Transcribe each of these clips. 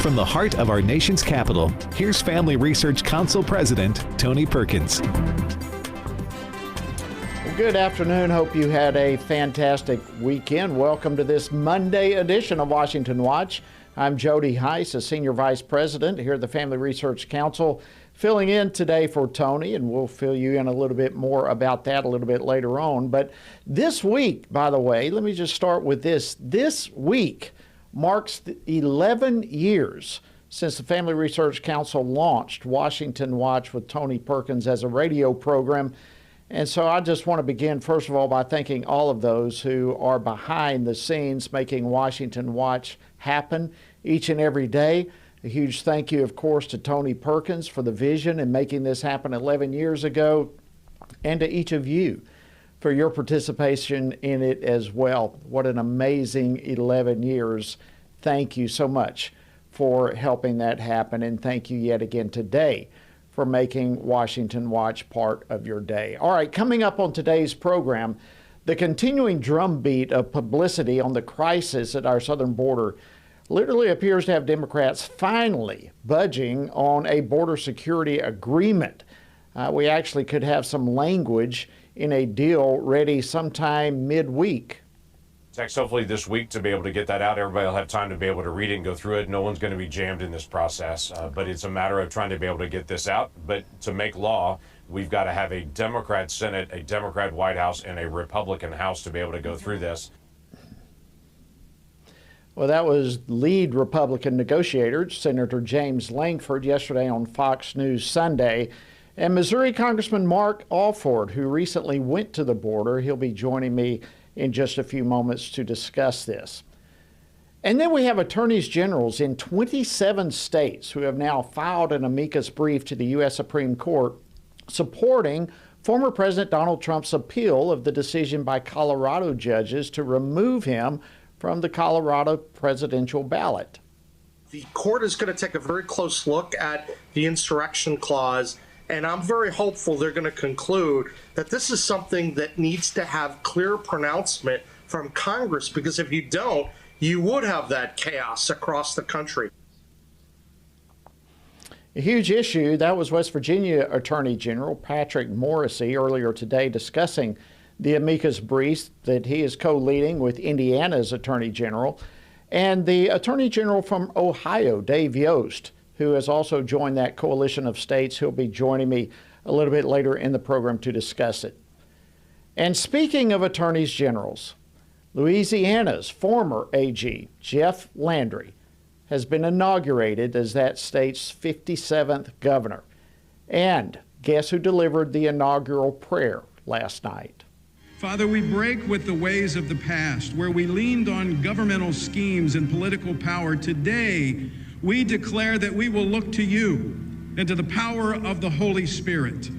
From the heart of our nation's capital, here's Family Research Council President Tony Perkins. Good afternoon. Hope you had a fantastic weekend. Welcome to this Monday edition of Washington Watch. I'm Jody Heiss, a Senior Vice President here at the Family Research Council, filling in today for Tony, and we'll fill you in a little bit more about that a little bit later on. But this week, by the way, let me just start with this. This week marks 11 years since the Family Research Council launched Washington Watch with Tony Perkins as a radio program. And so I just want to begin, first of all, by thanking all of those who are behind the scenes making Washington Watch happen each and every day. A huge thank you, of course, to Tony Perkins for the vision and making this happen 11 years ago, and to each of you for your participation in it as well. What an amazing 11 years. Thank you so much for helping that happen, and thank you yet again today for making Washington Watch part of your day. All right, coming up on today's program, the continuing drumbeat of publicity on the crisis at our southern border literally appears to have Democrats finally budging on a border security agreement. We actually could have some language in a deal ready sometime midweek. Next, hopefully this week to be able to get that out. Everybody will have time to be able to read it and go through it. No one's going to be jammed in this process, but it's a matter of trying to be able to get this out. But to make law, we've got to have a Democrat Senate, a Democrat White House, and a Republican House to be able to go through this. Well, that was lead Republican negotiator, Senator James Lankford, yesterday on Fox News Sunday. And Missouri Congressman Mark Alford, who recently went to the border, he'll be joining me in just a few moments to discuss this. And then we have attorneys generals in 27 states who have now filed an amicus brief to the U.S. Supreme Court supporting former President Donald Trump's appeal of the decision by Colorado judges to remove him from the Colorado presidential ballot. The court is going to take a very close look at the insurrection clause, and I'm very hopeful they're going to conclude that this is something that needs to have clear pronouncement from Congress, because if you don't, you would have that chaos across the country. A huge issue. That was West Virginia Attorney General Patrick Morrisey earlier today discussing the amicus brief that he is co-leading with Indiana's Attorney General, and the Attorney General from Ohio, Dave Yost, who has also joined that coalition of states. He'll be joining me a little bit later in the program to discuss it. And speaking of attorneys generals, Louisiana's former AG, Jeff Landry, has been inaugurated as that state's 57th governor. And guess who delivered the inaugural prayer last night? Father, we break with the ways of the past, where we leaned on governmental schemes and political power. Today, we declare that we will look to you and to the power of the Holy Spirit.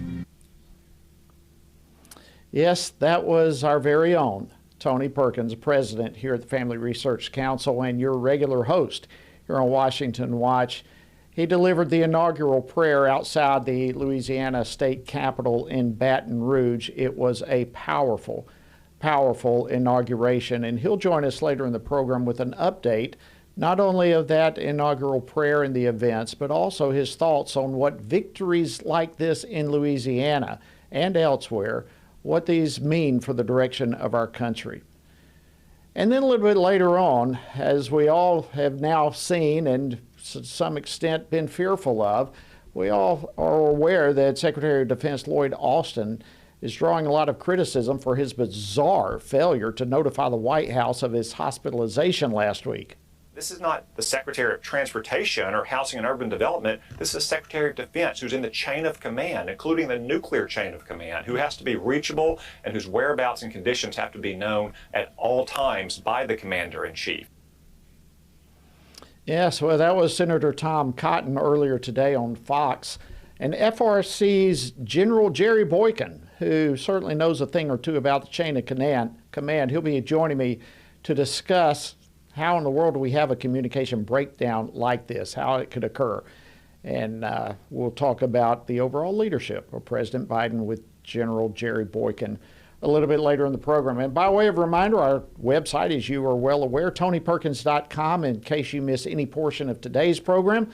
Yes, that was our very own Tony Perkins, president here at the Family Research Council and your regular host here on Washington Watch. He delivered the inaugural prayer outside the Louisiana state capitol in Baton Rouge. It was a powerful, powerful inauguration, and he'll join us later in the program with an update not only of that inaugural prayer and the events, but also his thoughts on what victories like this in Louisiana and elsewhere, what these mean for the direction of our country. And then a little bit later on, as we all have now seen and to some extent been fearful of, we all are aware that Secretary of Defense Lloyd Austin is drawing a lot of criticism for his bizarre failure to notify the White House of his hospitalization last week. This is not the Secretary of Transportation or Housing and Urban Development. This is the Secretary of Defense, who's in the chain of command, including the nuclear chain of command, who has to be reachable and whose whereabouts and conditions have to be known at all times by the Commander-in-Chief. Yes, well, that was Senator Tom Cotton earlier today on Fox. And FRC's General Jerry Boykin, who certainly knows a thing or two about the chain of command, he'll be joining me to discuss how in the world do we have a communication breakdown like this, how it could occur. And we'll talk about the overall leadership of President Biden with General Jerry Boykin a little bit later in the program. And by way of reminder, our website, as you are well aware, TonyPerkins.com, in case you miss any portion of today's program.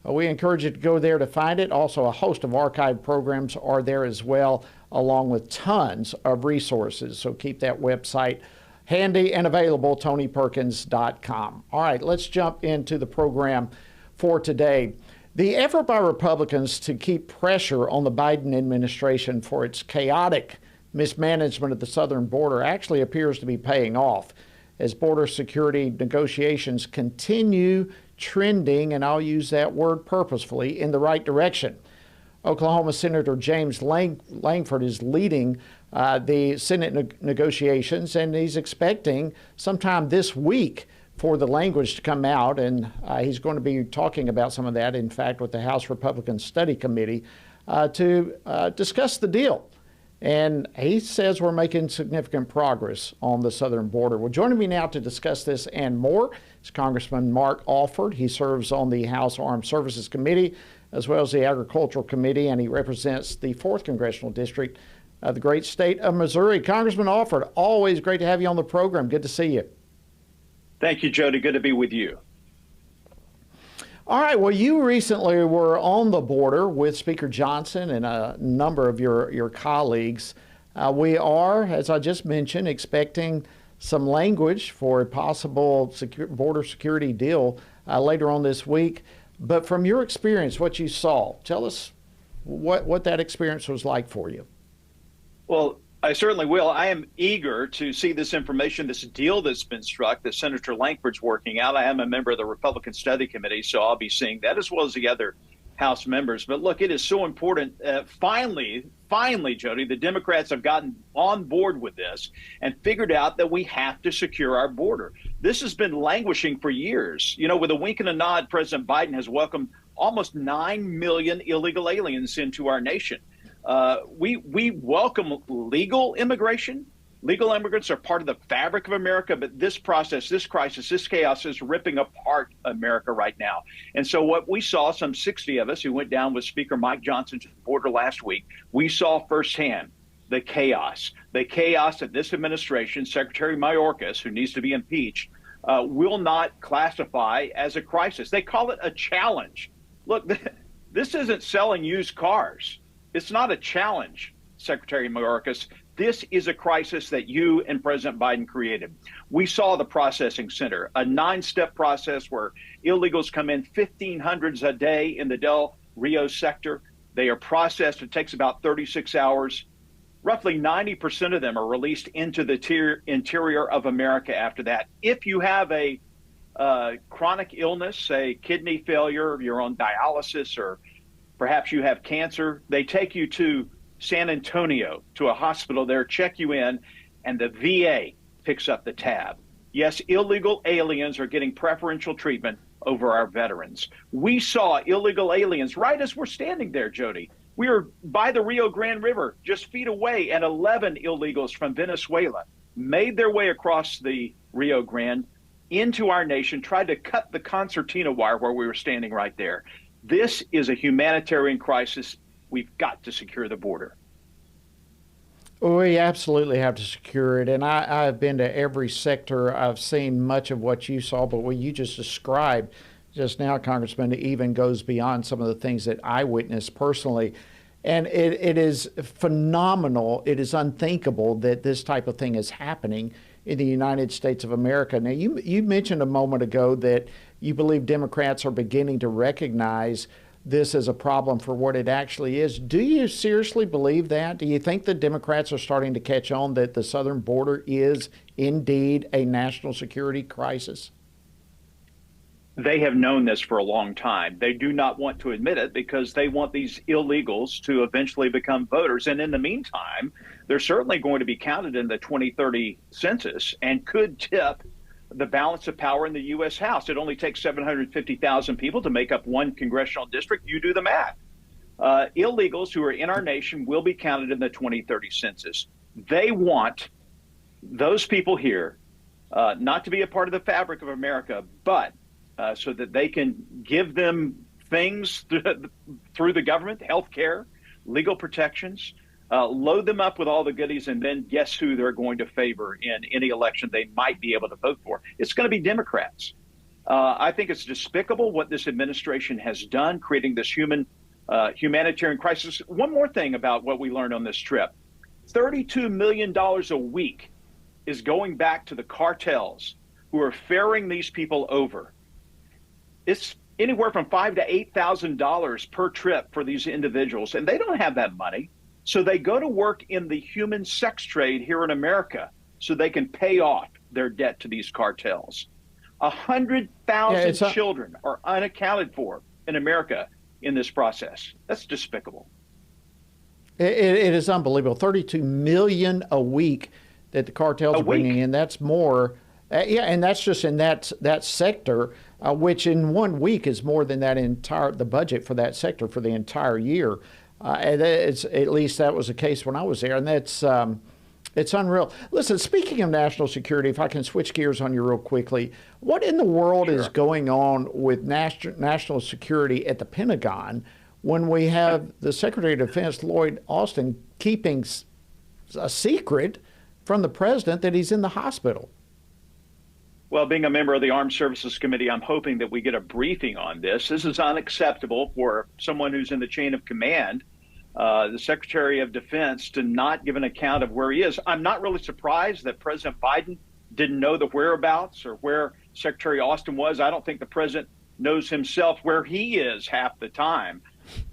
We encourage you to go there to find it. Also, a host of archived programs are there as well, along with tons of resources. So keep that website handy and available, TonyPerkins.com. All right, let's jump into the program for today. The effort by Republicans to keep pressure on the Biden administration for its chaotic mismanagement of the southern border actually appears to be paying off as border security negotiations continue trending, and I'll use that word purposefully, in the right direction. Oklahoma Senator James Lankford is leading the Senate negotiations, and he's expecting sometime this week for the language to come out, and he's going to be talking about some of that, in fact, with the House Republican Study Committee to discuss the deal. And he says we're making significant progress on the southern border. Well, joining me now to discuss this and more is Congressman Mark Alford. He serves on the House Armed Services Committee as well as the Agricultural Committee, and he represents the 4th Congressional District of the great state of Missouri. Congressman Alford, always great to have you on the program. Good to see you. Thank you, Jody. Good to be with you. All right. Well, you recently were on the border with Speaker Johnson and a number of your colleagues. We are, as I just mentioned, expecting some language for a possible border security deal later on this week. But from your experience, what you saw, tell us what that experience was like for you. Well, I certainly will. I am eager to see this information, this deal that's been struck that Senator Lankford's working out. I am a member of the Republican Study Committee, so I'll be seeing that as well as the other House members. But look, it is so important. Finally, Jody, the Democrats have gotten on board with this and figured out that we have to secure our border. This has been languishing for years. You know, with a wink and a nod, President Biden has welcomed almost 9 million illegal aliens into our nation. We welcome legal immigration. Legal immigrants are part of the fabric of America, but this process, this crisis, this chaos is ripping apart America right now. And so what we saw, some 60 of us who went down with Speaker Mike Johnson to the border last week, we saw firsthand the chaos that this administration, Secretary Mayorkas, who needs to be impeached, will not classify as a crisis. They call it a challenge. Look, this isn't selling used cars. It's not a challenge, Secretary Mayorkas. This is a crisis that you and President Biden created. We saw the processing center, a 9-step process where illegals come in 1,500s a day in the Del Rio sector. They are processed. It takes about 36 hours. Roughly 90% of them are released into the interior of America after that. If you have a chronic illness, say kidney failure, you're on dialysis, or perhaps you have cancer, they take you to San Antonio, to a hospital there, check you in, and the VA picks up the tab. Yes, illegal aliens are getting preferential treatment over our veterans. We saw illegal aliens right as we're standing there, Jody. We were by the Rio Grande River, just feet away, and 11 illegals from Venezuela made their way across the Rio Grande into our nation, tried to cut the concertina wire where we were standing right there. This is a humanitarian crisis. We've got to secure the border. We absolutely have to secure it. And I've been to every sector. I've seen much of what you saw, but what you just described just now, Congressman, even goes beyond some of the things that I witnessed personally. And it is phenomenal. It is unthinkable that this type of thing is happening in the United States of America. Now, you mentioned a moment ago that you believe Democrats are beginning to recognize this as a problem for what it actually is. Do you seriously believe that? Do you think the Democrats are starting to catch on that the southern border is indeed a national security crisis? They have known this for a long time. They do not want to admit it because they want these illegals to eventually become voters. And in the meantime, they're certainly going to be counted in the 2030 census and could tip the balance of power in the U.S. House. It only takes 750,000 people to make up one congressional district. You do the math. Illegals who are in our nation will be counted in the 2030 census. They want those people here not to be a part of the fabric of America, but so that they can give them things through the government, health care, legal protections, load them up with all the goodies, and then guess who they're going to favor in any election they might be able to vote for? It's going to be Democrats. I think it's despicable what this administration has done, creating this humanitarian crisis. One more thing about what we learned on this trip. $32 million a week is going back to the cartels who are ferrying these people over. It's anywhere from $5,000 to $8,000 per trip for these individuals, and they don't have that money. So they go to work in the human sex trade here in America so they can pay off their debt to these cartels. 100,000 children are unaccounted for in America in this process. That's despicable. It is unbelievable. 32 million a week that the cartels are bringing in. That's more. And that's just in that sector, which in 1 week is more than the budget for that sector for the entire year. And at least that was the case when I was there, and it's unreal. Listen, speaking of national security, if I can switch gears on you real quickly, what in the world is going on with national security at the Pentagon when we have the Secretary of Defense, Lloyd Austin, keeping a secret from the president that he's in the hospital? Well, being a member of the Armed Services Committee, I'm hoping that we get a briefing on this. This is unacceptable for someone who's in the chain of command, the Secretary of Defense, to not give an account of where he is. I'm not really surprised that President Biden didn't know the whereabouts or where Secretary Austin was. I don't think the president knows himself where he is half the time.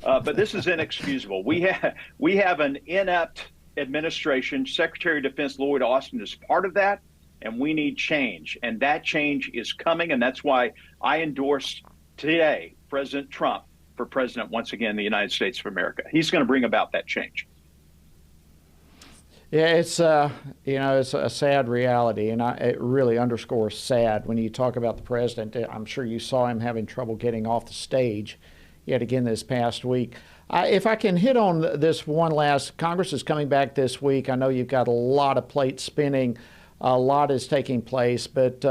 But this is inexcusable. We have an inept administration. Secretary of Defense Lloyd Austin is part of that, and we need change. And that change is coming, and that's why I endorsed today President Trump for president once again in the United States of America. He's going to bring about that change. Yeah, it's it's a sad reality, and it really underscores sad when you talk about the president. I'm sure you saw him having trouble getting off the stage yet again this past week. If I can hit on this one last, Congress is coming back this week. I know you've got a lot of plates spinning, a lot is taking place, but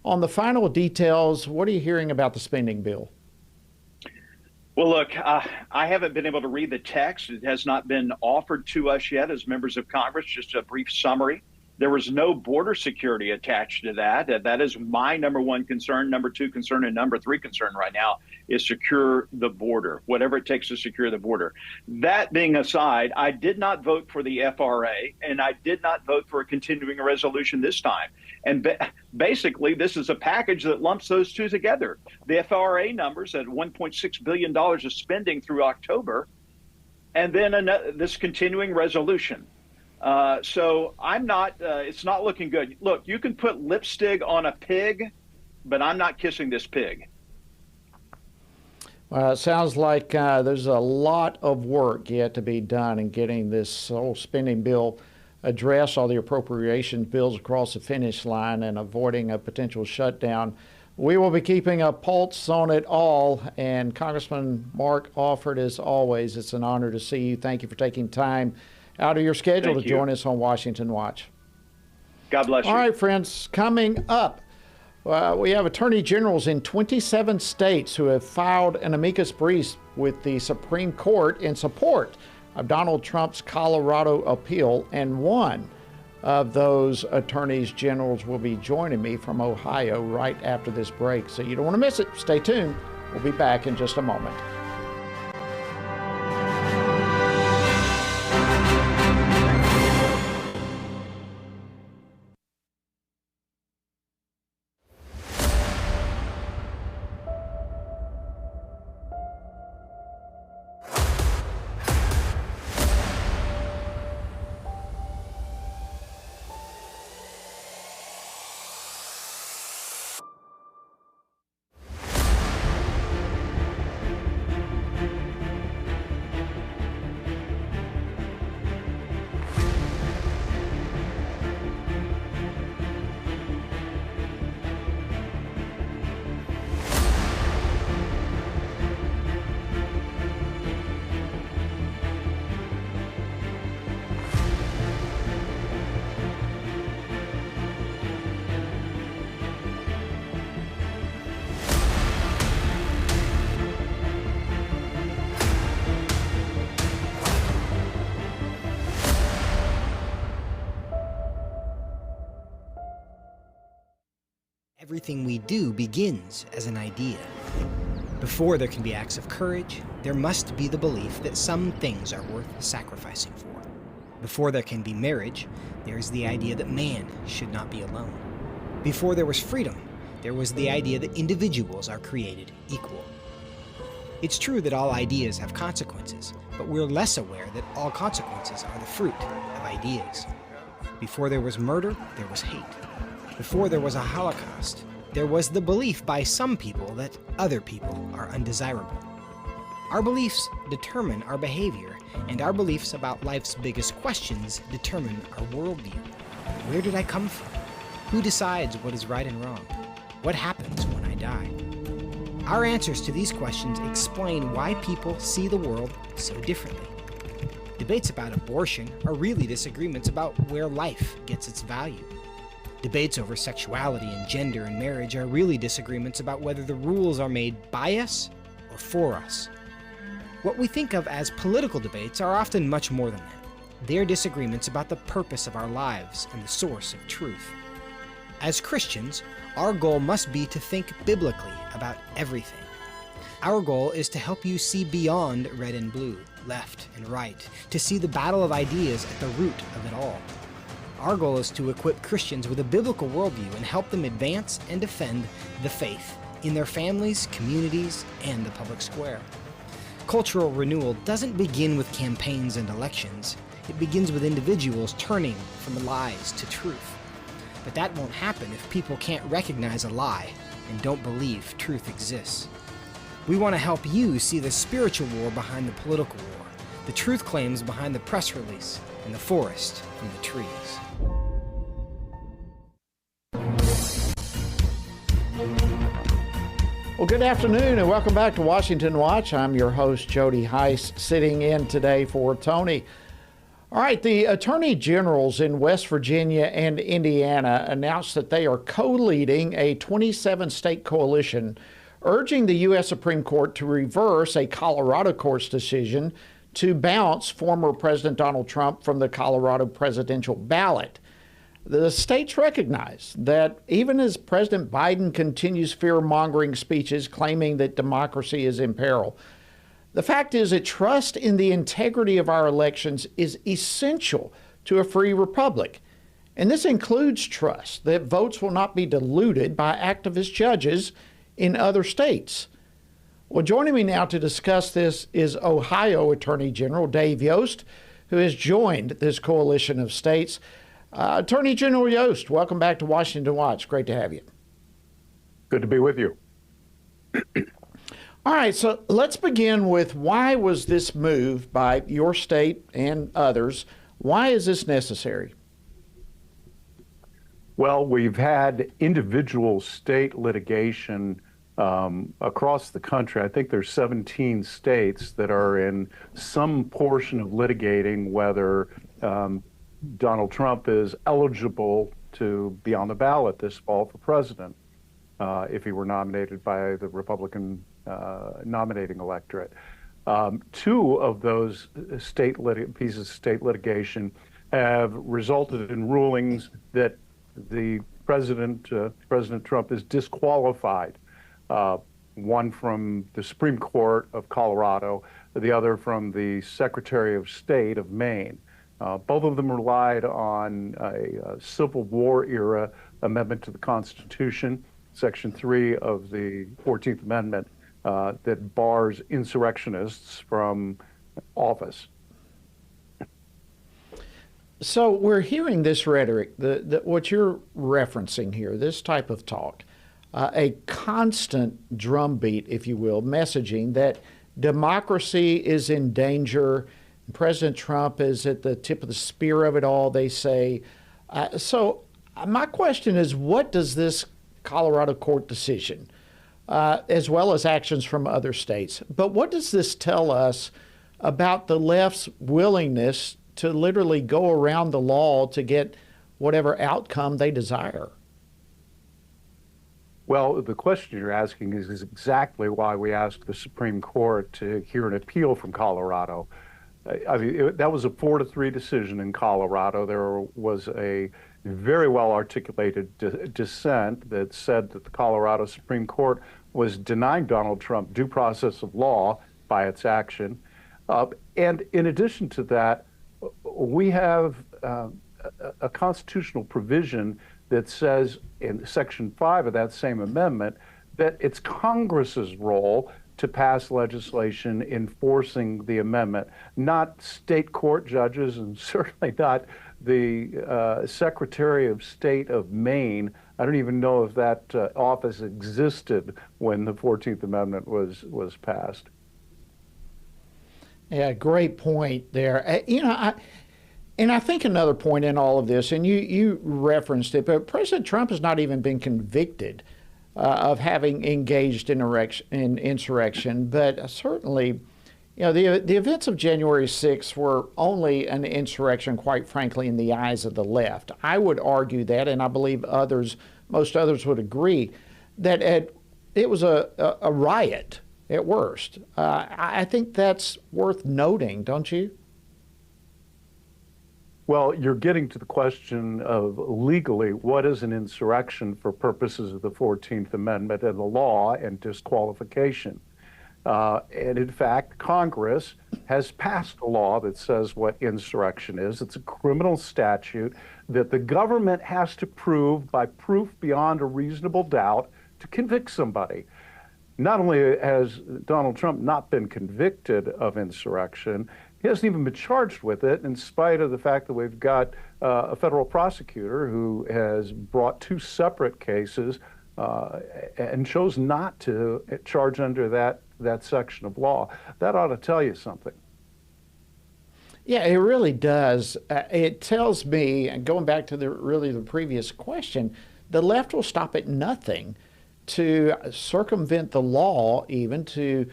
on the final details, what are you hearing about the spending bill? Well, look, I haven't been able to read the text. It has not been offered to us yet as members of Congress. Just a brief summary. There was no border security attached to that. That is my number one concern. Number two concern and number three concern right now is secure the border, whatever it takes to secure the border. That being aside, I did not vote for the FRA, and I did not vote for a continuing resolution this time. And basically, this is a package that lumps those two together. The FRA numbers at $1.6 billion of spending through October, and then this continuing resolution. So I'm not, it's not looking good. Look, you can put lipstick on a pig, but I'm not kissing this pig. Well, it sounds like there's a lot of work yet to be done in getting this whole spending bill addressed, all the appropriations bills across the finish line, and avoiding a potential shutdown. We will be keeping a pulse on it all. And Congressman Mark Alford, as always, it's an honor to see you. Thank you for taking time out of your schedule to join us on Washington Watch. God bless you. All right, friends, coming up, we have attorney generals in 27 states who have filed an amicus brief with the Supreme Court in support of Donald Trump's Colorado appeal, and one of those attorneys generals will be joining me from Ohio right after this break. So you don't want to miss it. Stay tuned. We'll be back in just a moment. Everything we do begins as an idea. Before there can be acts of courage, there must be the belief that some things are worth sacrificing for. Before there can be marriage, there is the idea that man should not be alone. Before there was freedom, there was the idea that individuals are created equal. It's true that all ideas have consequences, but we're less aware that all consequences are the fruit of ideas. Before there was murder, there was hate. Before there was a Holocaust, there was the belief by some people that other people are undesirable. Our beliefs determine our behavior, and our beliefs about life's biggest questions determine our worldview. Where did I come from? Who decides what is right and wrong? What happens when I die? Our answers to these questions explain why people see the world so differently. Debates about abortion are really disagreements about where life gets its value. Debates over sexuality and gender and marriage are really disagreements about whether the rules are made by us or for us. What we think of as political debates are often much more than that. They're disagreements about the purpose of our lives and the source of truth. As Christians, our goal must be to think biblically about everything. Our goal is to help you see beyond red and blue, left and right, to see the battle of ideas at the root of it all. Our goal is to equip Christians with a biblical worldview and help them advance and defend the faith in their families, communities, and the public square. Cultural renewal doesn't begin with campaigns and elections. It begins with individuals turning from lies to truth. But that won't happen if people can't recognize a lie and don't believe truth exists. We want to help you see the spiritual war behind the political war, the truth claims behind the press release, and the forest from the trees. Well, good afternoon and welcome back to Washington Watch. I'm your host, Jody Heiss, sitting in today for Tony. All right, the attorney generals in West Virginia and Indiana announced that they are co-leading a 27-state coalition urging the U.S. Supreme Court to reverse a Colorado court's decision to bounce former President Donald Trump from the Colorado presidential ballot. The states recognize that even as President Biden continues fear-mongering speeches claiming that democracy is in peril, the fact is that trust in the integrity of our elections is essential to a free republic. And this includes trust that votes will not be diluted by activist judges in other states. Well, joining me now to discuss this is Ohio Attorney General Dave Yost, who has joined this coalition of states. Attorney General Yost, welcome back to Washington Watch. Great to have you. Good to be with you. All right, so let's begin with why was this move by your state and others? Why is this necessary? Well, we've had individual state litigation across the country. I think there's 17 states that are in some portion of litigating whether Donald Trump is eligible to be on the ballot this fall for president if he were nominated by the Republican nominating electorate. Two of those pieces of state litigation have resulted in rulings that the President Trump is disqualified. One from the Supreme Court of Colorado, the other from the Secretary of State of Maine. Both of them relied on a Civil War era amendment to the Constitution, Section 3 of the 14th Amendment, that bars insurrectionists from office. So we're hearing this rhetoric, what you're referencing here, this type of talk, a constant drumbeat, if you will, messaging that democracy is in danger. President Trump is at the tip of the spear of it all, they say. So my question is, what does this Colorado court decision, as well as actions from other states, but what does this tell us about the left's willingness to literally go around the law to get whatever outcome they desire? Well, the question you're asking is exactly why we asked the Supreme Court to hear an appeal from Colorado. I mean, that was a 4-3 decision in Colorado. There was a very well articulated dissent that said that the Colorado Supreme Court was denying Donald Trump due process of law by its action. And in addition to that, we have a constitutional provision that says in Section 5 of that same amendment that it's Congress's role to pass legislation enforcing the amendment, not state court judges and certainly not the Secretary of State of Maine. I don't even know if that office existed when the 14th Amendment was passed. Yeah, great point there. I think another point in all of this, and you referenced it, but President Trump has not even been convicted of having engaged in insurrection, but certainly, the events of January 6th were only an insurrection, quite frankly, in the eyes of the left. I would argue that, and I believe most others would agree, that it was a riot at worst. I think that's worth noting, don't you? Well, you're getting to the question of legally what is an insurrection for purposes of the 14th Amendment and the law and disqualification. And in fact, Congress has passed a law that says what insurrection is. It's a criminal statute that the government has to prove by proof beyond a reasonable doubt to convict somebody. Not only has Donald Trump not been convicted of insurrection, he hasn't even been charged with it, in spite of the fact that we've got a federal prosecutor who has brought two separate cases and chose not to charge under that section of law. That ought to tell you something. Yeah, it really does. It tells me, and going back to the previous question, the left will stop at nothing to circumvent the law, even to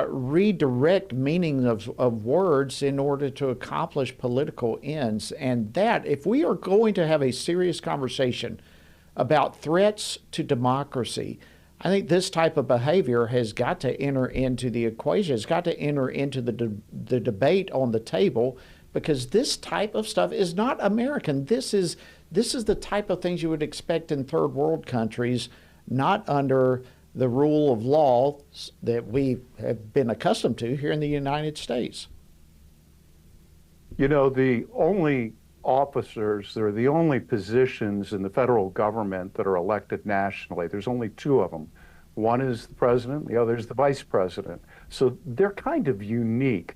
redirect meaning of words in order to accomplish political ends. And that, if we are going to have a serious conversation about threats to democracy, I think this type of behavior has got to enter into the equation. It's got to enter into the debate on the table, because this type of stuff is not American. This is the type of things you would expect in third world countries, not under the rule of law that we have been accustomed to here in the United States. The only officers, they're the only positions in the federal government that are elected nationally. There's only two of them. One is the president, the other is the vice president. So they're kind of unique.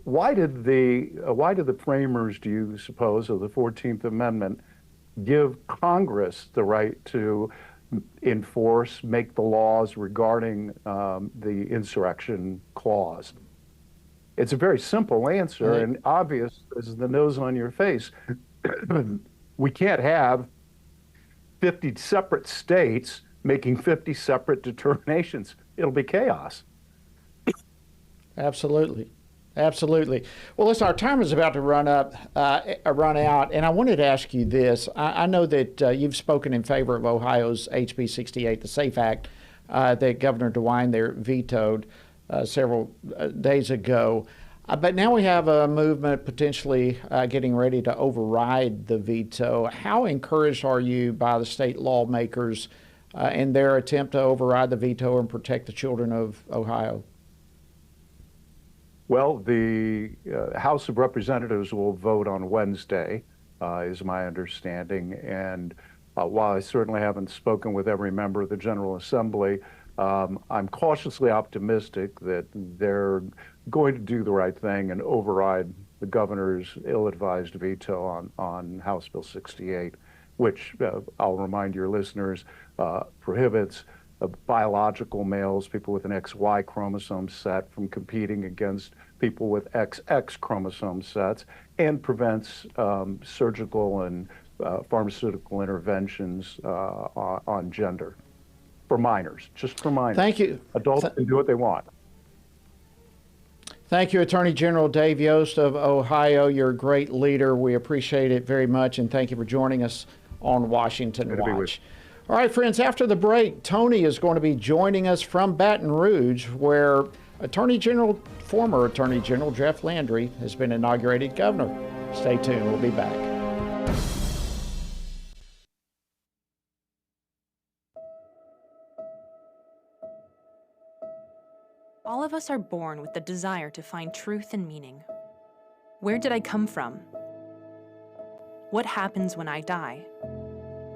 Why did the framers, do you suppose, of the 14th Amendment give Congress the right to enforce, make the laws regarding the insurrection clause? It's a very simple answer, right, and obvious as the nose on your face. We can't have 50 separate states making 50 separate determinations. It'll be chaos. Absolutely. Absolutely. Well, listen, our time is about to run out, and I wanted to ask you this. I know that you've spoken in favor of Ohio's HB 68, the SAFE Act, that Governor DeWine there vetoed several days ago. But now we have a movement potentially getting ready to override the veto. How encouraged are you by the state lawmakers in their attempt to override the veto and protect the children of Ohio? Well, the House of Representatives will vote on Wednesday, is my understanding. And while I certainly haven't spoken with every member of the General Assembly, I'm cautiously optimistic that they're going to do the right thing and override the governor's ill-advised veto on House Bill 68, which I'll remind your listeners prohibits biological males, people with an XY chromosome set, from competing against people with XX chromosome sets, and prevents surgical and pharmaceutical interventions on gender for minors, just for minors. Thank you. Adults can do what they want. Thank you, Attorney General Dave Yost of Ohio. You're a great leader. We appreciate it very much, and thank you for joining us on Washington Watch. All right, friends, after the break, Tony is going to be joining us from Baton Rouge, where former Attorney General Jeff Landry has been inaugurated governor. Stay tuned. We'll be back. All of us are born with the desire to find truth and meaning. Where did I come from? What happens when I die?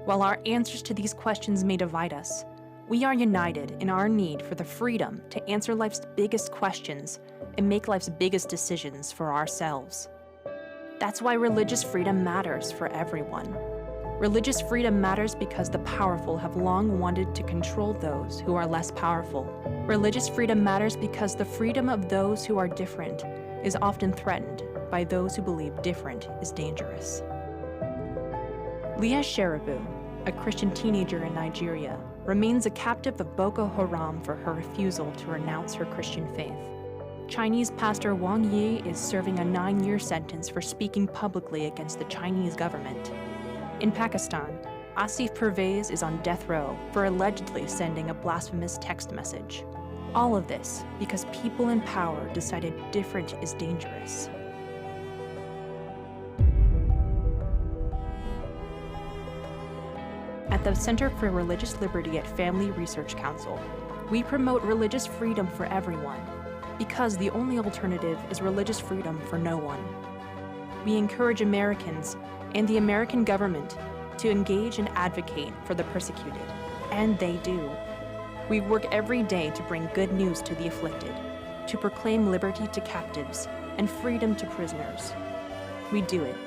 While our answers to these questions may divide us, we are united in our need for the freedom to answer life's biggest questions and make life's biggest decisions for ourselves. That's why religious freedom matters for everyone. Religious freedom matters because the powerful have long wanted to control those who are less powerful. Religious freedom matters because the freedom of those who are different is often threatened by those who believe different is dangerous. Leah Sharibu, a Christian teenager in Nigeria, remains a captive of Boko Haram for her refusal to renounce her Christian faith. Chinese pastor Wang Yi is serving a 9-year sentence for speaking publicly against the Chinese government. In Pakistan, Asif Pervez is on death row for allegedly sending a blasphemous text message. All of this because people in power decided different is dangerous. At the Center for Religious Liberty at Family Research Council, we promote religious freedom for everyone because the only alternative is religious freedom for no one. We encourage Americans and the American government to engage and advocate for the persecuted, and they do. We work every day to bring good news to the afflicted, to proclaim liberty to captives and freedom to prisoners. We do it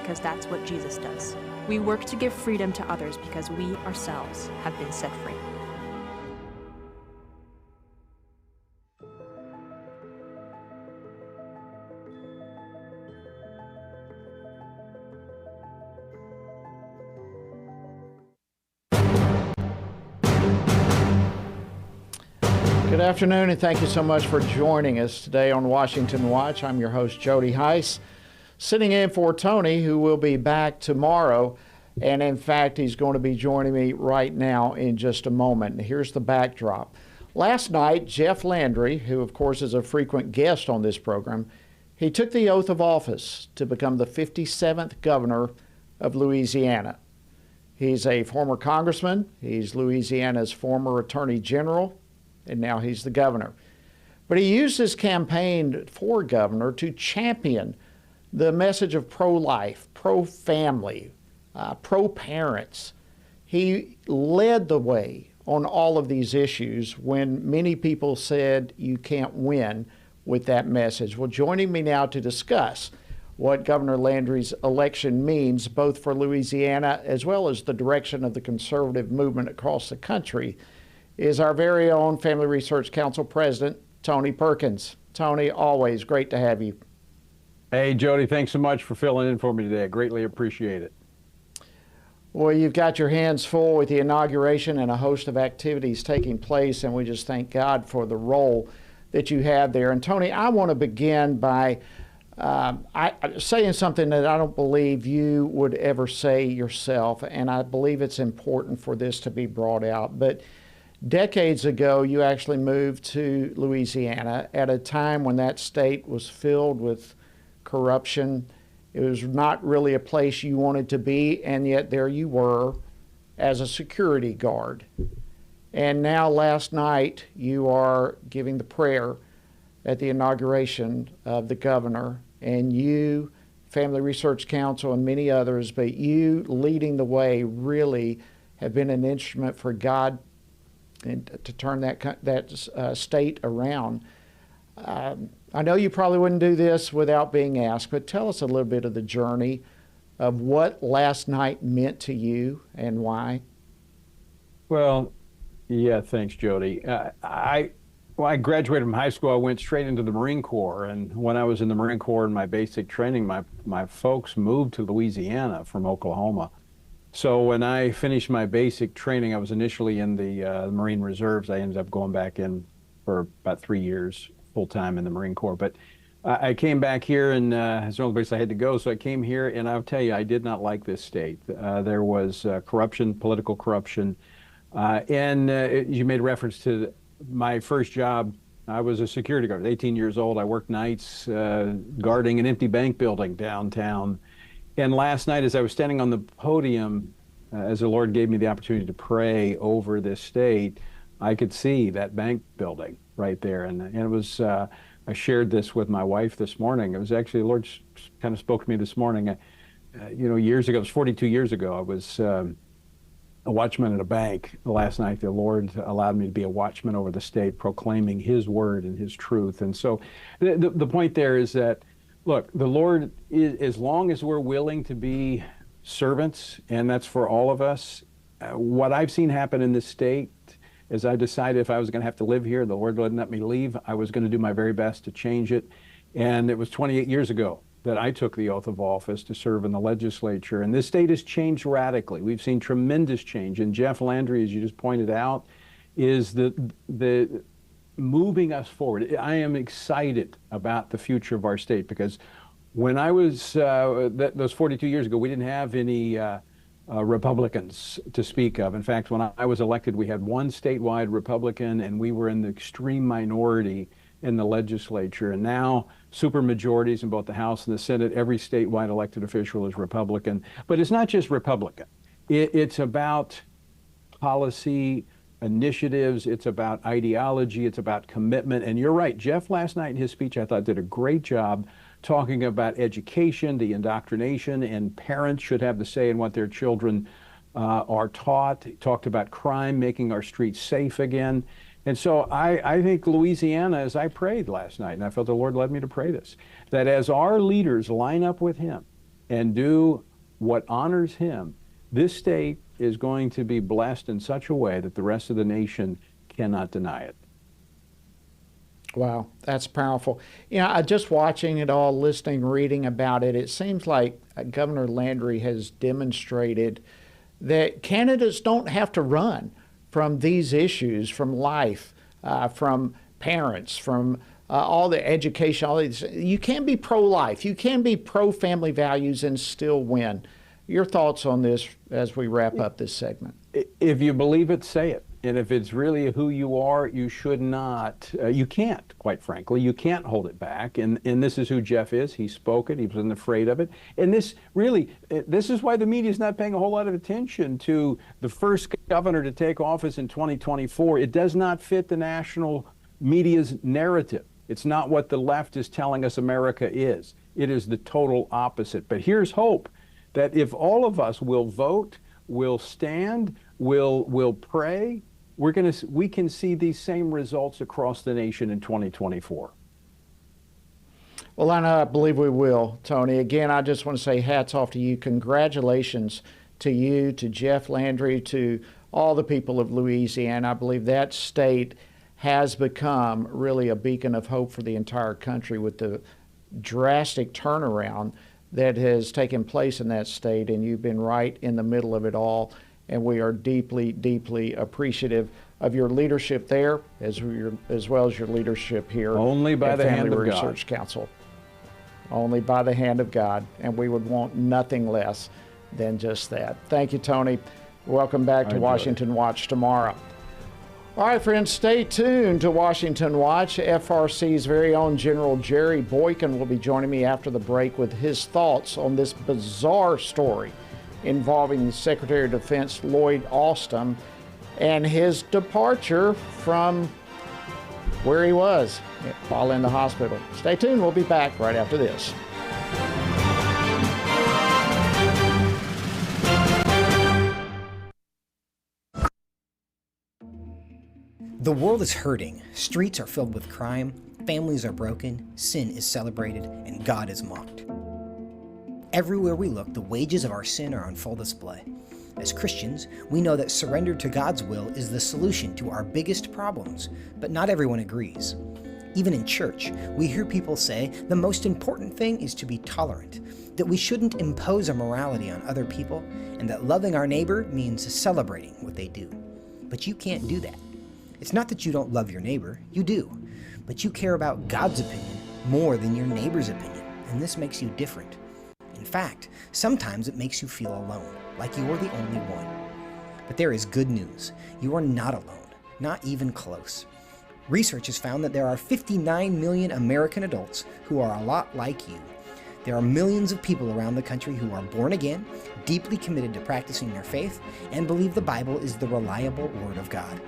because that's what Jesus does. We work to give freedom to others because we ourselves have been set free. Good afternoon, and thank you so much for joining us today on Washington Watch. I'm your host, Jody Heiss, sitting in for Tony, who will be back tomorrow. And in fact, he's going to be joining me right now in just a moment. And here's the backdrop. Last night, Jeff Landry, who of course is a frequent guest on this program, he took the oath of office to become the 57th governor of Louisiana. He's a former congressman. He's Louisiana's former attorney general, and now he's the governor. But he used his campaign for governor to champion the message of pro-life, pro-family, pro-parents. He led the way on all of these issues when many people said you can't win with that message. Well, joining me now to discuss what Governor Landry's election means both for Louisiana as well as the direction of the conservative movement across the country is our very own Family Research Council President, Tony Perkins. Tony, always great to have you. Hey, Jody, thanks so much for filling in for me today. I greatly appreciate it. Well, you've got your hands full with the inauguration and a host of activities taking place, and we just thank God for the role that you have there. And Tony, I want to begin by saying something that I don't believe you would ever say yourself, and I believe it's important for this to be brought out. But decades ago, you actually moved to Louisiana at a time when that state was filled with corruption. It was not really a place you wanted to be, and yet there you were as a security guard. And now last night, you are giving the prayer at the inauguration of the governor, and you, Family Research Council, and many others, but you leading the way really have been an instrument for God and to turn that state around. I know you probably wouldn't do this without being asked, but tell us a little bit of the journey of what last night meant to you and why. Well, yeah, thanks, Jody. When I graduated from high school, I went straight into the Marine Corps. And when I was in the Marine Corps in my basic training, my folks moved to Louisiana from Oklahoma. So when I finished my basic training, I was initially in the Marine Reserves. I ended up going back in for about 3 years full-time in the Marine Corps. But I came back here, and it's the only place I had to go. So I came here, and I'll tell you, I did not like this state. There was corruption, political corruption. You made reference to my first job. I was a security guard. 18 years old. I worked nights guarding an empty bank building downtown. And last night, as I was standing on the podium, as the Lord gave me the opportunity to pray over this state, I could see that bank building right there. And it was, I shared this with my wife this morning. It was actually, the Lord kind of spoke to me this morning. Years ago, it was 42 years ago, I was a watchman at a bank. Last night, the Lord allowed me to be a watchman over the state, proclaiming His word and His truth. And so the point there is that, look, the Lord, as long as we're willing to be servants, and that's for all of us, what I've seen happen in this state is I decided if I was going to have to live here, the Lord wouldn't let me leave. I was going to do my very best to change it. And it was 28 years ago that I took the oath of office to serve in the legislature. And this state has changed radically. We've seen tremendous change. And Jeff Landry, as you just pointed out, is the moving us forward. I am excited about the future of our state because when I was, those 42 years ago, we didn't have any Republicans to speak of. In fact, when I was elected, we had one statewide Republican, and we were in the extreme minority in the legislature. And now, super majorities in both the House and the Senate, every statewide elected official is Republican. But it's not just Republican. It's about policy initiatives, it's about ideology, it's about commitment. And you're right, Jeff last night in his speech, I thought, did a great job talking about education, the indoctrination, and parents should have the say in what their children are taught. He talked about crime, making our streets safe again. And so I think Louisiana, as I prayed last night, and I felt the Lord led me to pray this, that as our leaders line up with Him and do what honors Him, this state is going to be blessed in such a way that the rest of the nation cannot deny it. Wow, that's powerful. Just watching it all, listening, reading about it, it seems like Governor Landry has demonstrated that candidates don't have to run from these issues, from life, from parents, from all the education, all these. You can be pro-life, you can be pro-family values and still win. Your thoughts on this as we wrap up this segment? If you believe it, say it. And if it's really who you are, you should not, you can't, quite frankly, you can't hold it back. And this is who Jeff is. He spoke it. He wasn't afraid of it. And this is why the media is not paying a whole lot of attention to the first governor to take office in 2024. It does not fit the national media's narrative. It's not what the left is telling us America is. It is the total opposite. But here's hope that if all of us will vote, will stand, will pray, we can see these same results across the nation in 2024. Well, I believe we will, Tony. Again, I just want to say hats off to you. Congratulations to you, to Jeff Landry, to all the people of Louisiana. I believe that state has become really a beacon of hope for the entire country with the drastic turnaround that has taken place in that state, and you've been right in the middle of it all. And we are deeply, deeply appreciative of your leadership there, as well as your leadership here. Only by the hand of God. Family Research Council. Only by the hand of God, and we would want nothing less than just that. Thank you, Tony. Welcome back to Washington Watch tomorrow. All right, friends, stay tuned to Washington Watch. FRC's very own General Jerry Boykin will be joining me after the break with his thoughts on this bizarre story involving the Secretary of Defense Lloyd Austin and his departure from where he was while in the hospital. Stay tuned. We'll be back right after this. The world is hurting. Streets are filled with crime. Families are broken. Sin is celebrated, and God is mocked. Everywhere we look, the wages of our sin are on full display. As Christians, we know that surrender to God's will is the solution to our biggest problems, but not everyone agrees. Even in church, we hear people say the most important thing is to be tolerant, that we shouldn't impose our morality on other people, and that loving our neighbor means celebrating what they do. But you can't do that. It's not that you don't love your neighbor, you do, but you care about God's opinion more than your neighbor's opinion, and this makes you different. In fact, sometimes it makes you feel alone, like you're the only one. But there is good news. You are not alone, not even close. Research has found that there are 59 million American adults who are a lot like you. There are millions of people around the country who are born again, deeply committed to practicing their faith, and believe the Bible is the reliable Word of God.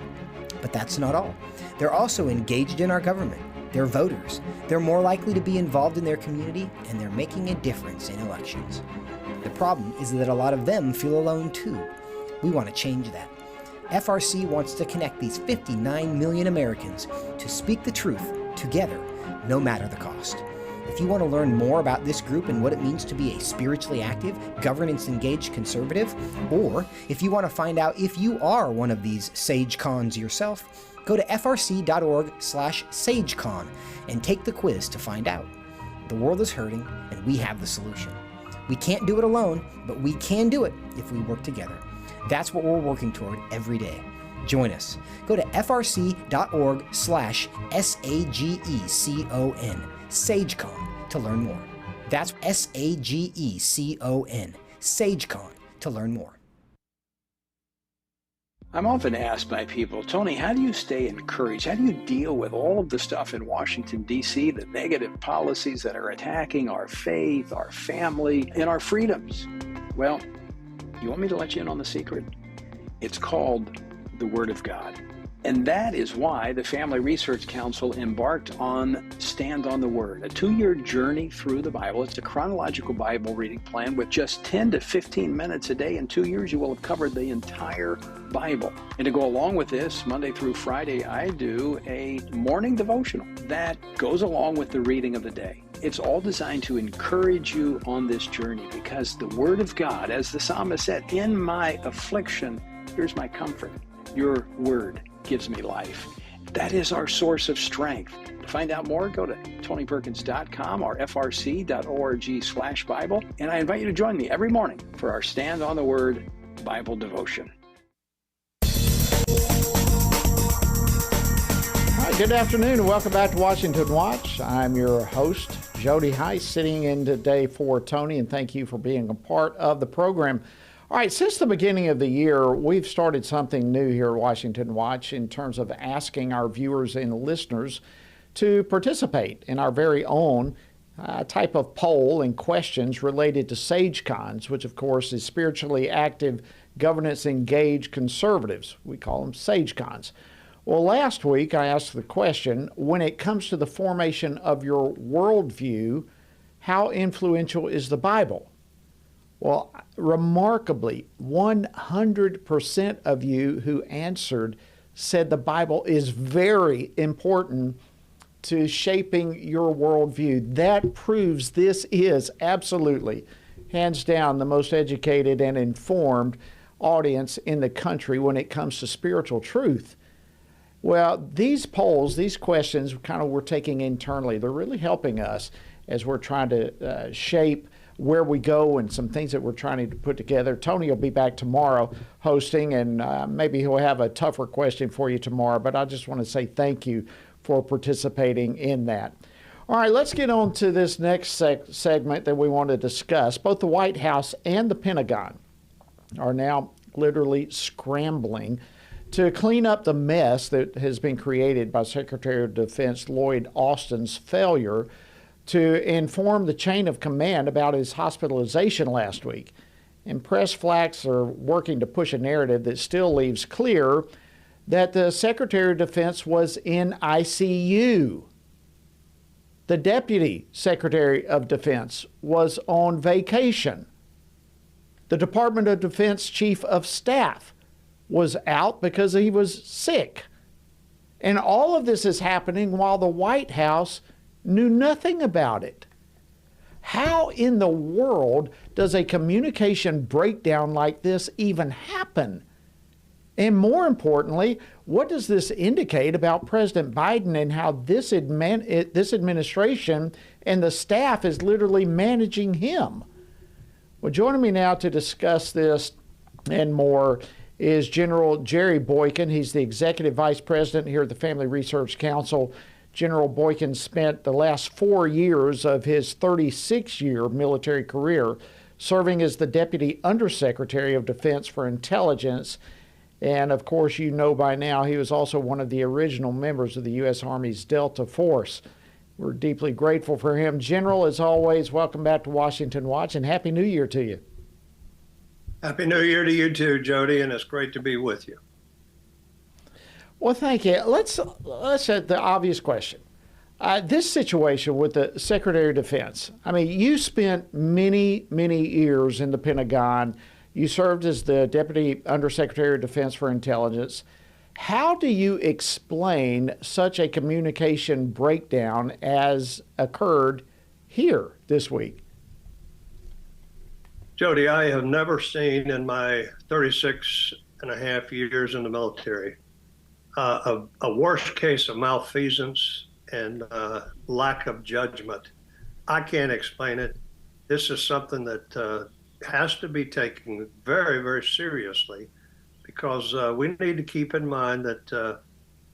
But that's not all. They're also engaged in our government. They're voters. They're more likely to be involved in their community, and they're making a difference in elections. The problem is that a lot of them feel alone too. We want to change that. FRC wants to connect these 59 million Americans to speak the truth together, no matter the cost. If you want to learn more about this group and what it means to be a spiritually active, governance-engaged conservative, or if you want to find out if you are one of these SageCons yourself, go to frc.org/SageCon and take the quiz to find out. The world is hurting, and we have the solution. We can't do it alone, but we can do it if we work together. That's what we're working toward every day. Join us. Go to frc.org/SAGECON, SageCon, to learn more. That's SAGECON, SageCon, to learn more. I'm often asked by people, Tony, how do you stay encouraged? How do you deal with all of the stuff in Washington, D.C., the negative policies that are attacking our faith, our family, and our freedoms? Well, you want me to let you in on the secret? It's called the Word of God. And that is why the Family Research Council embarked on Stand on the Word, a 2-year journey through the Bible. It's a chronological Bible reading plan with just 10 to 15 minutes a day. In 2 years, you will have covered the entire Bible. And to go along with this, Monday through Friday, I do a morning devotional that goes along with the reading of the day. It's all designed to encourage you on this journey because the Word of God, as the psalmist said, in my affliction, here's my comfort. Your Word gives me life. That is our source of strength. To find out more, go to tonyperkins.com or frc.org/Bible. And I invite you to join me every morning for our Stand on the Word Bible devotion. Hi, good afternoon and welcome back to Washington Watch. I'm your host, Jody Heiss, sitting in today for Tony, and thank you for being a part of the program. All right, since the beginning of the year, we've started something new here at Washington Watch in terms of asking our viewers and listeners to participate in our very own type of poll and questions related to SageCons, which of course is spiritually active, governance-engaged conservatives. We call them SageCons. Well, last week I asked the question, when it comes to the formation of your worldview, how influential is the Bible? Well, remarkably, 100% of you who answered said the Bible is very important to shaping your worldview. That proves this is absolutely, hands down, the most educated and informed audience in the country when it comes to spiritual truth. Well, these polls, these questions we're taking internally. They're really helping us as we're trying to shape where we go and some things that we're trying to put together. Tony will be back tomorrow hosting, and maybe he'll have a tougher question for you tomorrow, but I just want to say thank you for participating in that. All right, let's get on to this next segment that we want to discuss. Both the White House and the Pentagon are now literally scrambling to clean up the mess that has been created by Secretary of Defense Lloyd Austin's failure to inform the chain of command about his hospitalization last week. And press flacks are working to push a narrative that still leaves clear that the Secretary of Defense was in ICU. The Deputy Secretary of Defense was on vacation. The Department of Defense Chief of Staff was out because he was sick. And all of this is happening while the White House knew nothing about it. How in the world does a communication breakdown like this even happen? And more importantly, what does this indicate about President Biden and how this administration and the staff is literally managing him? Well, joining me now to discuss this and more is General Jerry Boykin. He's the Executive Vice President here at the Family Research Council. General Boykin spent the last 4 years of his 36-year military career serving as the Deputy Undersecretary of Defense for Intelligence. And of course, you know by now, he was also one of the original members of the U.S. Army's Delta Force. We're deeply grateful for him. General, as always, welcome back to Washington Watch, and Happy New Year to you. Happy New Year to you too, Jody, and it's great to be with you. Well, thank you. Let's ask the obvious question. This situation with the Secretary of Defense, I mean, you spent many, many years in the Pentagon. You served as the Deputy Undersecretary of Defense for Intelligence. How do you explain such a communication breakdown as occurred here this week? Jody, I have never seen in my 36 and a half years in the military a worse case of malfeasance and lack of judgment. I can't explain it. This is something that has to be taken very, very seriously, because we need to keep in mind that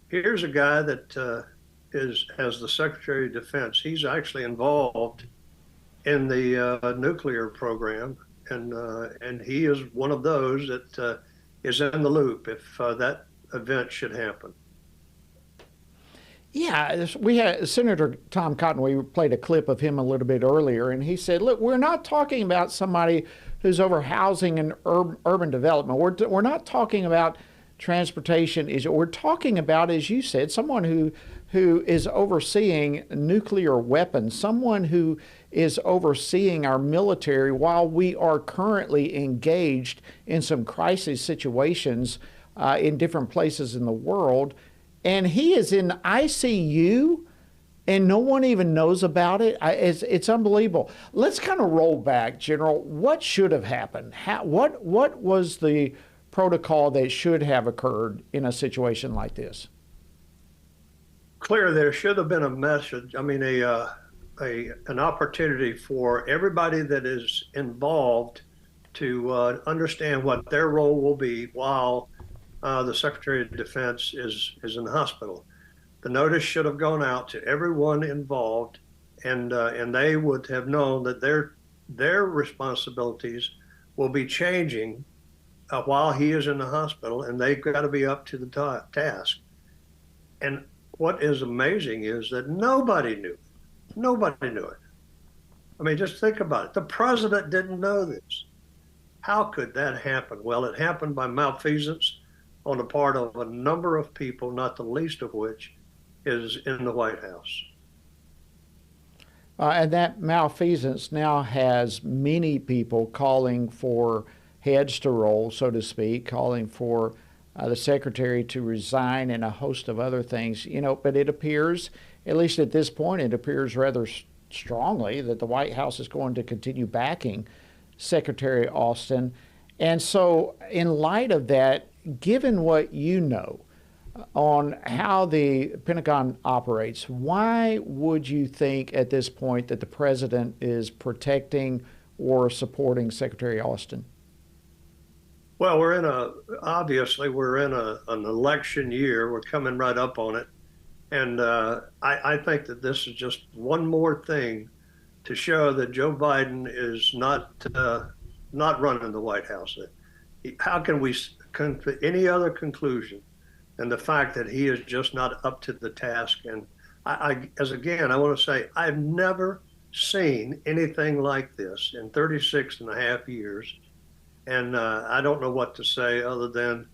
here's a guy that as the Secretary of Defense, he's actually involved in the nuclear program, and he is one of those that is in the loop if that event should happen. Yeah, we had Senator Tom Cotton. We played a clip of him a little bit earlier, and he said, look, we're not talking about somebody who's over housing and urban development. We're not talking about transportation issue. We're talking about, as you said, someone who is overseeing nuclear weapons, someone who is overseeing our military while we are currently engaged in some crisis situations in different places in the world. And he is in ICU and no one even knows about it. It's unbelievable. Let's kind of roll back, General. What should have happened? What was the protocol that should have occurred in a situation like this? Clear, there should have been a message. I mean, an opportunity for everybody that is involved to understand what their role will be while the Secretary of Defense is in the hospital. The notice should have gone out to everyone involved, and they would have known that their responsibilities will be changing while he is in the hospital, and they've got to be up to the task. And what is amazing is that nobody knew it. Nobody knew it. I mean, just think about it. The president didn't know this. How could that happen? Well, it happened by malfeasance on the part of a number of people, not the least of which is in the White House. And that malfeasance now has many people calling for heads to roll, so to speak, calling for the secretary to resign and a host of other things. But it appears, at least at this point, it appears rather strongly that the White House is going to continue backing Secretary Austin. And so in light of that, given what you know on how the Pentagon operates, why would you think at this point that the president is protecting or supporting Secretary Austin? Well, obviously we're in an election year. We're coming right up on it. And I think that this is just one more thing to show that Joe Biden is not running the White House. How can we come to any other conclusion than the fact that he is just not up to the task? And I want to say, I've never seen anything like this in 36 and a half years. And I don't know what to say other than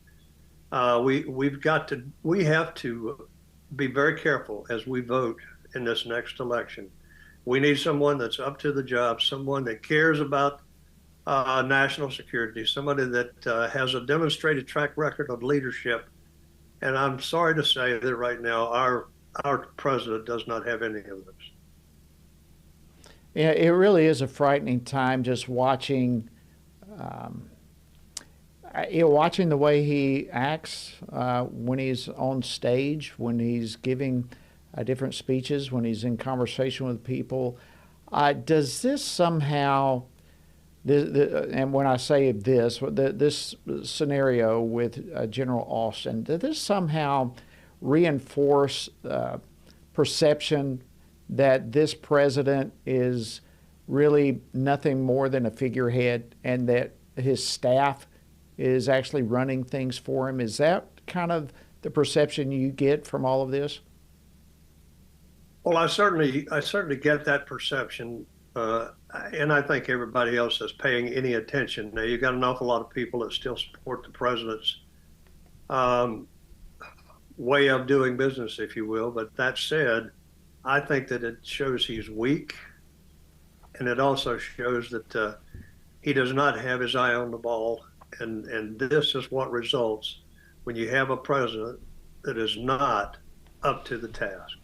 we have to be very careful as we vote in this next election. We need someone that's up to the job, someone that cares about national security, somebody that has a demonstrated track record of leadership. And I'm sorry to say that right now our president does not have any of this. Yeah, it really is a frightening time just watching watching the way he acts when he's on stage, when he's giving different speeches, when he's in conversation with people. Does this somehow, and when I say this scenario with General Austin, does this somehow reinforce perception that this president is really nothing more than a figurehead and that his staff is actually running things for him? Is that kind of the perception you get from all of this? Well, I certainly get that perception, and I think everybody else is paying any attention. Now, you got an awful lot of people that still support the president's way of doing business, if you will. But that said, I think that it shows he's weak, and it also shows that he does not have his eye on the ball. And this is what results when you have a president that is not up to the task.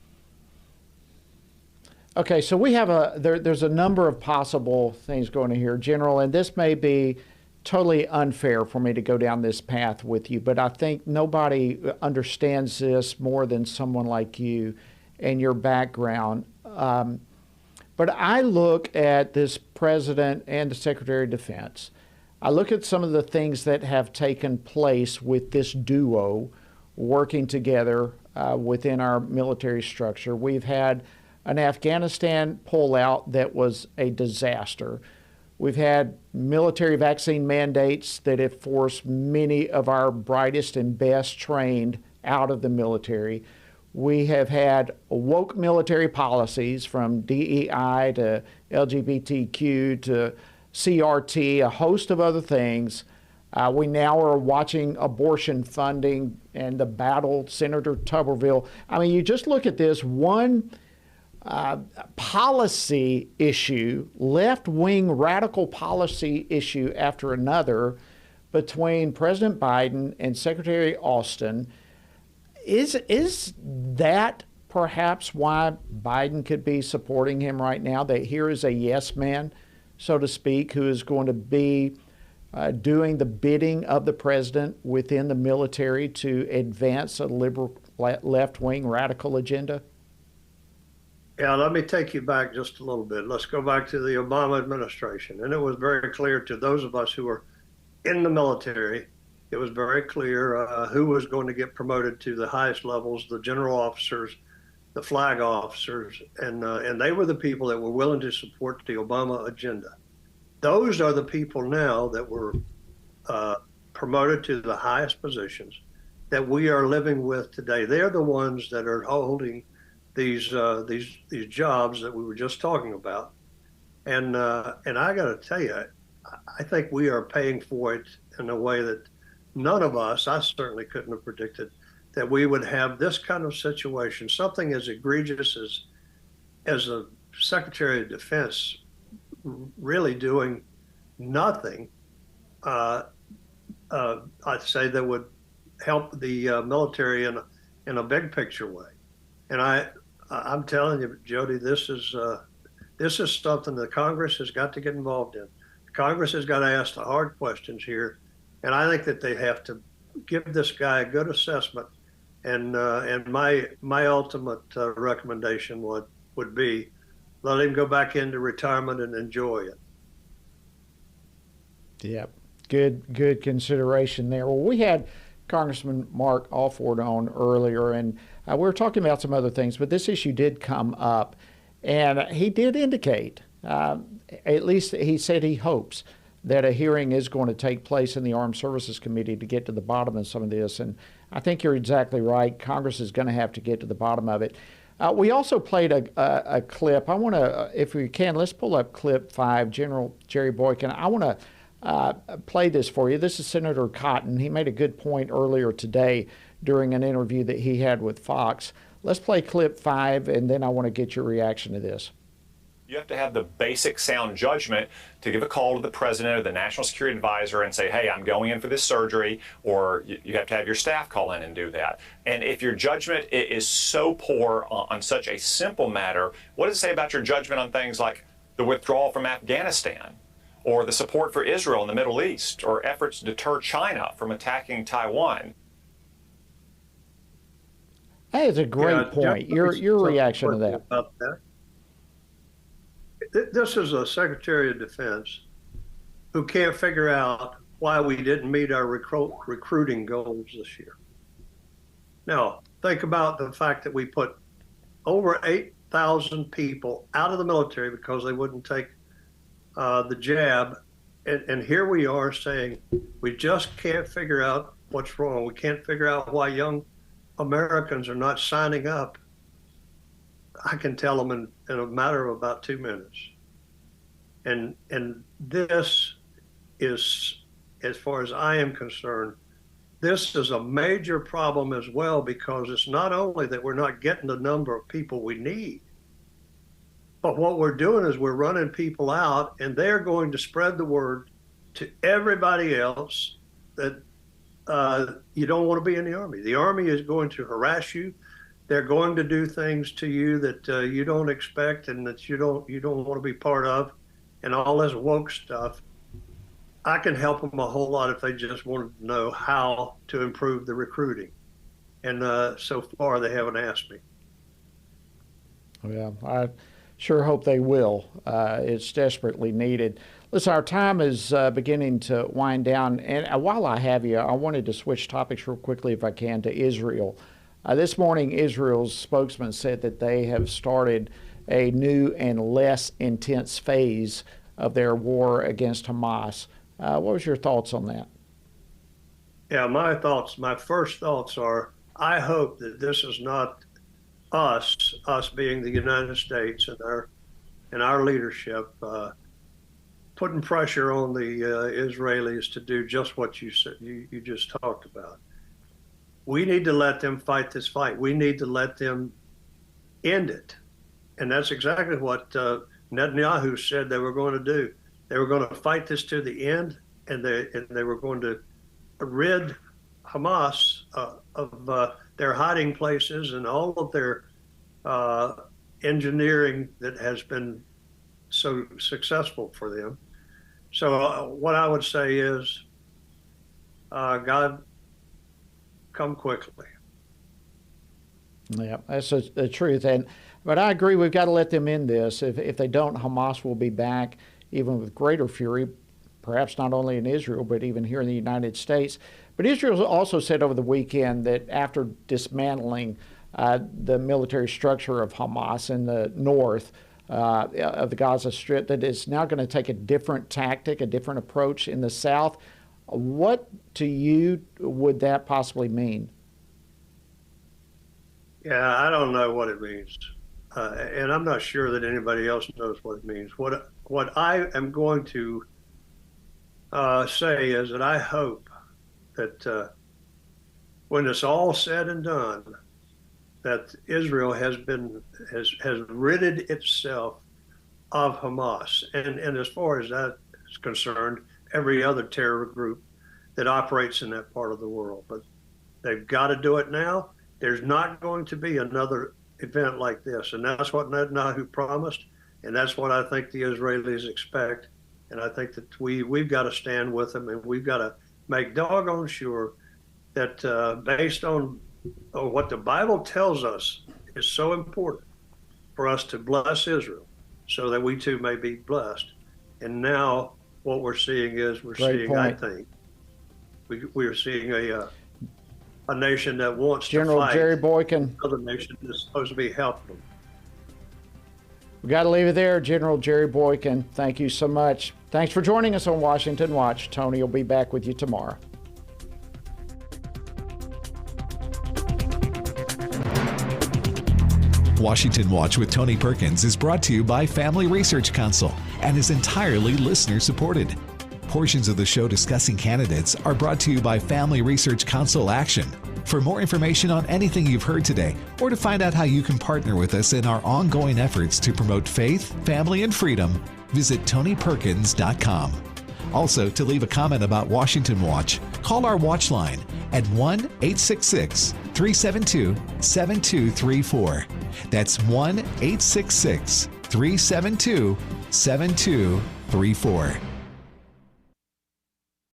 Okay, so we have there's a number of possible things going on here, General, and this may be totally unfair for me to go down this path with you, but I think nobody understands this more than someone like you and your background. But I look at this president and the Secretary of Defense. I look at some of the things that have taken place with this duo working together within our military structure. We've had an Afghanistan pullout that was a disaster. We've had military vaccine mandates that have forced many of our brightest and best trained out of the military. We have had woke military policies from DEI to LGBTQ to CRT, a host of other things. We now are watching abortion funding and the battle, Senator Tuberville. I mean, you just look at this one policy issue, left-wing radical policy issue after another between President Biden and Secretary Austin. Is that perhaps why Biden could be supporting him right now, that here is a yes man, so to speak, who is going to be doing the bidding of the president within the military to advance a liberal left-wing radical agenda? Yeah, let me take you back just a little bit. Let's go back to the Obama administration. And it was very clear to those of us who were in the military, it was very clear who was going to get promoted to the highest levels, the general officers, the flag officers, and they were the people that were willing to support the Obama agenda. Those are the people now that were promoted to the highest positions that we are living with today. They're the ones that are holding these jobs that we were just talking about, and I got to tell you, I think we are paying for it in a way that none of us, I certainly couldn't have predicted, that we would have this kind of situation, something as egregious as a Secretary of Defense really doing nothing. I'd say that would help the military in a big picture way, and I'm telling you, Jody, this is something that Congress has got to get involved in. Congress has got to ask the hard questions here, and I think that they have to give this guy a good assessment. And my ultimate recommendation would be let him go back into retirement and enjoy it. Yep, good consideration there. Well, we had Congressman Mark Alford on earlier, and we were talking about some other things, but this issue did come up, and he did indicate, at least he said he hopes that a hearing is going to take place in the Armed Services Committee to get to the bottom of some of this, and I think you're exactly right. Congress is going to have to get to the bottom of it. We also played a clip. I want to, if we can, let's pull up clip 5, General Jerry Boykin. I want to play this for you. This is Senator Cotton. He made a good point earlier today during an interview that he had with Fox. Let's play clip 5, and then I want to get your reaction to this. You have to have the basic sound judgment to give a call to the president or the national security advisor and say, hey, I'm going in for this surgery, or you have to have your staff call in and do that. And if your judgment is so poor on such a simple matter, what does it say about your judgment on things like the withdrawal from Afghanistan, or the support for Israel in the Middle East, or efforts to deter China from attacking Taiwan? That is a great point. Your reaction to that. About that. This is a Secretary of Defense who can't figure out why we didn't meet our recruiting goals this year. Now, think about the fact that we put over 8,000 people out of the military because they wouldn't take the jab. And here we are saying we just can't figure out what's wrong. We can't figure out why young Americans are not signing up I can tell them in a matter of about 2 minutes. And this is, as far as I am concerned, this is a major problem as well, because it's not only that we're not getting the number of people we need, but what we're doing is we're running people out, and they're going to spread the word to everybody else that you don't want to be in the Army. The Army is going to harass you. They're going to do things to you that you don't expect and that you don't want to be part of, and all this woke stuff. I can help them a whole lot if they just wanted to know how to improve the recruiting. And so far, they haven't asked me. Well, I sure hope they will. It's desperately needed. Listen, our time is beginning to wind down. And while I have you, I wanted to switch topics real quickly, if I can, to Israel. This morning, Israel's spokesman said that they have started a new and less intense phase of their war against Hamas. What was your thoughts on that? Yeah, my first thoughts are, I hope that this is not us being the United States and our leadership, putting pressure on the Israelis to do just what you said, you just talked about. We need to let them fight this fight. We need to let them end it. And that's exactly what Netanyahu said they were going to do. They were going to fight this to the end, and they were going to rid Hamas of their hiding places and all of their engineering that has been so successful for them. So what I would say is, God, come quickly. Yeah, that's the truth. But I agree, we've got to let them end this. If they don't, Hamas will be back, even with greater fury, perhaps not only in Israel, but even here in the United States. But Israel also said over the weekend that after dismantling the military structure of Hamas in the north of the Gaza Strip, that it's now going to take a different tactic, a different approach in the south. What to you would that possibly mean? Yeah, I don't know what it means. And I'm not sure that anybody else knows what it means. What I am going to say is that I hope that when it's all said and done, that Israel has ridded itself of Hamas. And as far as that is concerned, every other terror group that operates in that part of the world. But they've got to do it now. There's not going to be another event like this. And that's what Netanyahu promised. And that's what I think the Israelis expect. And I think that we've got to stand with them, and we've got to make doggone sure that based on what the Bible tells us is so important for us to bless Israel so that we too may be blessed. And now what we're seeing is I think, we're seeing a nation that wants General to fight Jerry Boykin. Another nation that's supposed to be helping them. We got to leave it there. General Jerry Boykin, thank you so much. Thanks for joining us on Washington Watch. Tony will be back with you tomorrow. Washington Watch with Tony Perkins is brought to you by Family Research Council and is entirely listener-supported. Portions of the show discussing candidates are brought to you by Family Research Council Action. For more information on anything you've heard today, or to find out how you can partner with us in our ongoing efforts to promote faith, family, and freedom, visit TonyPerkins.com. Also, to leave a comment about Washington Watch, call our watch line at 1-866-372-7234. That's 1-866-372-7234.